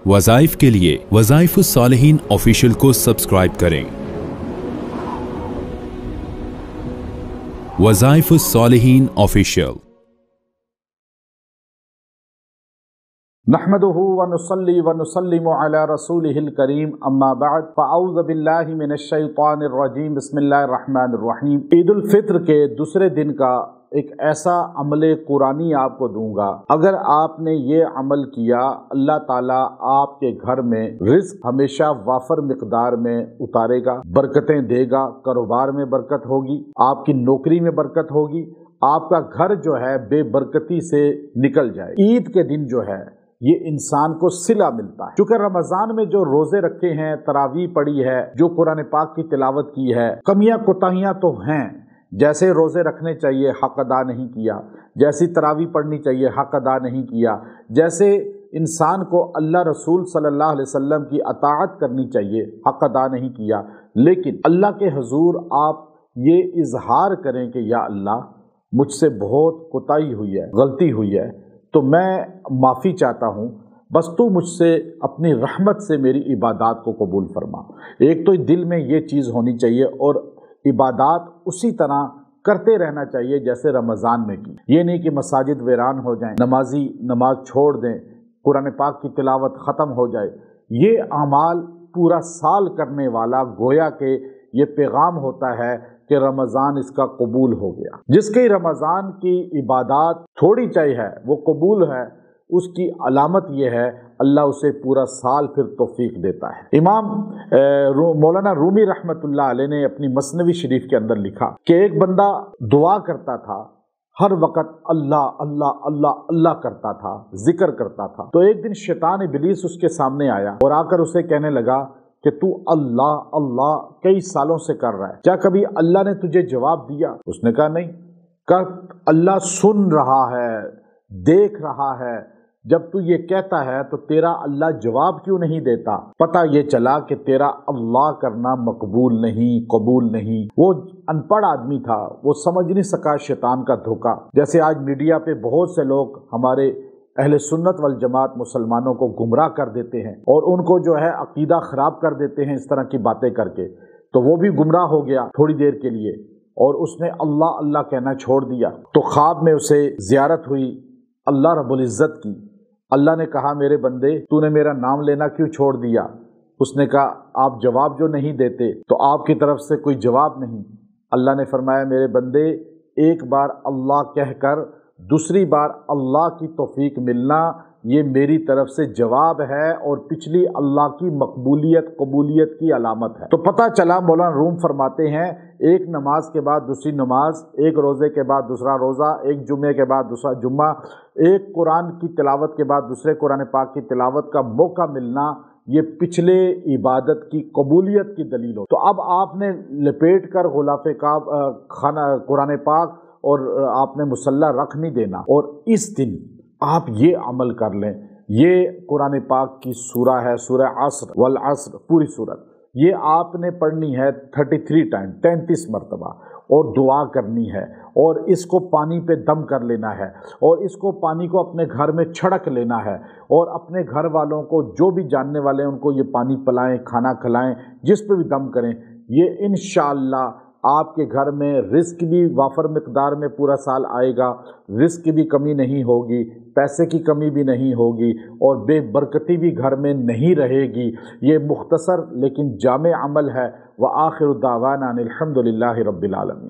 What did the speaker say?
वज़ाइफ के लिए वज़ाइफुस्सालिहीन ऑफिशियल को सब्सक्राइब करें। वज़ाइफुस्सालिहीन ऑफिशियल। नहमदुहु व नुसल्ली व नुसल्लिमु अला रसूलिहिल करीम अम्मा बाद फ़अऊज़ु बिल्लाहि मिनश शैतानिर रजीम बिस्मिल्लाहिर रहमानिर रहीम। ईद उल फित्र के दूसरे दिन का एक ऐसा अमल कुरानी आपको दूंगा, अगर आपने ये अमल किया अल्लाह ताला आपके घर में रिज़्क हमेशा वाफर मिक़दार में उतारेगा, बरकतें देगा, कारोबार में बरकत होगी, आपकी नौकरी में बरकत होगी, आपका घर जो है बेबरकती से निकल जाए। ईद के दिन जो है ये इंसान को सिला मिलता है, क्योंकि रमज़ान में जो रोज़े रखे हैं, तरावी पढ़ी है, जो कुरान पाक की तिलावत की है, कमियां कोताहियां तो हैं, जैसे रोज़े रखने चाहिए हक़ अदा नहीं किया, जैसी तरावी पढ़नी चाहिए हक़ अदा नहीं किया, जैसे इंसान को अल्लाह रसूल सल्लल्लाहु अलैहि वसल्लम की अताअत करनी चाहिए हक़ अदा नहीं किया। लेकिन अल्लाह के हुज़ूर आप ये इजहार करें कि या अल्लाह मुझसे बहुत कोताही हुई है, गलती हुई है, तो मैं माफ़ी चाहता हूँ, बस तू मुझसे अपनी रहमत से मेरी इबादत को कबूल फरमा। एक तो दिल में ये चीज़ होनी चाहिए और इबादत उसी तरह करते रहना चाहिए जैसे रमज़ान में की। ये नहीं कि मसाजिद वीरान हो जाएं, नमाजी नमाज छोड़ दें, कुरान पाक की तिलावत ख़त्म हो जाए। ये अमाल पूरा साल करने वाला गोया के ये पैगाम होता है कि रमज़ान इसका कबूल हो गया। जिसकी रमज़ान की इबादत थोड़ी चाहिए वो कबूल है, उसकी अलामत ये है अल्लाह उसे पूरा साल फिर तौफीक देता है। इमाम मौलाना रूमी रहमतुल्लाह अलैह ने अपनी मसनवी शरीफ के अंदर लिखा कि एक बंदा दुआ करता था, हर वक़्त अल्लाह अल्लाह अल्लाह अल्लाह करता था, जिक्र करता था। तो एक दिन शैतान इब्लीस उसके सामने आया और आकर उसे कहने लगा कि तू अल्लाह अल्लाह कई सालों से कर रहा है, क्या कभी अल्लाह ने तुझे जवाब दिया? उसने कहा नहीं। कहा अल्लाह सुन रहा है, देख रहा है, जब तू ये कहता है तो तेरा अल्लाह जवाब क्यों नहीं देता? पता ये चला कि तेरा अल्लाह करना मकबूल नहीं, कबूल नहीं। वो अनपढ़ आदमी था, वो समझ नहीं सका शैतान का धोखा। जैसे आज मीडिया पे बहुत से लोग हमारे अहले सुन्नत वल जमात मुसलमानों को गुमराह कर देते हैं और उनको जो है अकीदा ख़राब कर देते हैं इस तरह की बातें करके, तो वो भी गुमराह हो गया थोड़ी देर के लिए और उसने अल्लाह अल्लाह कहना छोड़ दिया। तो ख्वाब में उसे ज़ियारत हुई अल्लाह रब्बुल इज़्ज़त की। अल्लाह ने कहा मेरे बंदे तूने मेरा नाम लेना क्यों छोड़ दिया? उसने कहा आप जवाब जो नहीं देते तो आपकी तरफ से कोई जवाब नहीं। अल्लाह ने फरमाया मेरे बंदे एक बार अल्लाह कहकर दूसरी बार अल्लाह की तौफीक मिलना ये मेरी तरफ से जवाब है और पिछली अल्लाह की मकबूलियत कबूलियत की अलामत है। तो पता चला मौलाना रूम फरमाते हैं एक नमाज के बाद दूसरी नमाज, एक रोज़े के बाद दूसरा रोज़ा, एक जुम्मे के बाद दूसरा जुम्मा, एक कुरान की तिलावत के बाद दूसरे कुरान पाक की तिलावत का मौका मिलना ये पिछले इबादत की कबूलियत की दलील हो। तो अब आपने लपेट कर गुलाफ़े का खाना कुरान पाक और आपने मुसल्ला रख नहीं देना और इस दिन आप ये अमल कर लें। ये कुरान पाक की सूरा है, सूरा अस्र वल अस्र, पूरी सूरत ये आपने पढ़नी है 33 टाइम, 33 मरतबा, और दुआ करनी है और इसको पानी पे दम कर लेना है और इसको पानी को अपने घर में छड़क लेना है और अपने घर वालों को जो भी जानने वाले हैं उनको ये पानी पिलाएं, खाना खिलाएं, जिस पे भी दम करें। ये इंशाअल्लाह आपके घर में रिस्क भी वाफर मिक़दार में पूरा साल आएगा, रिस्क की भी कमी नहीं होगी, पैसे की कमी भी नहीं होगी और बेबरकती भी घर में नहीं रहेगी। ये मुख्तसर लेकिन जामे अमल है। व आखिरु दावाना अनिल हम्दुलिल्लाहि रब्बिल आलमीन।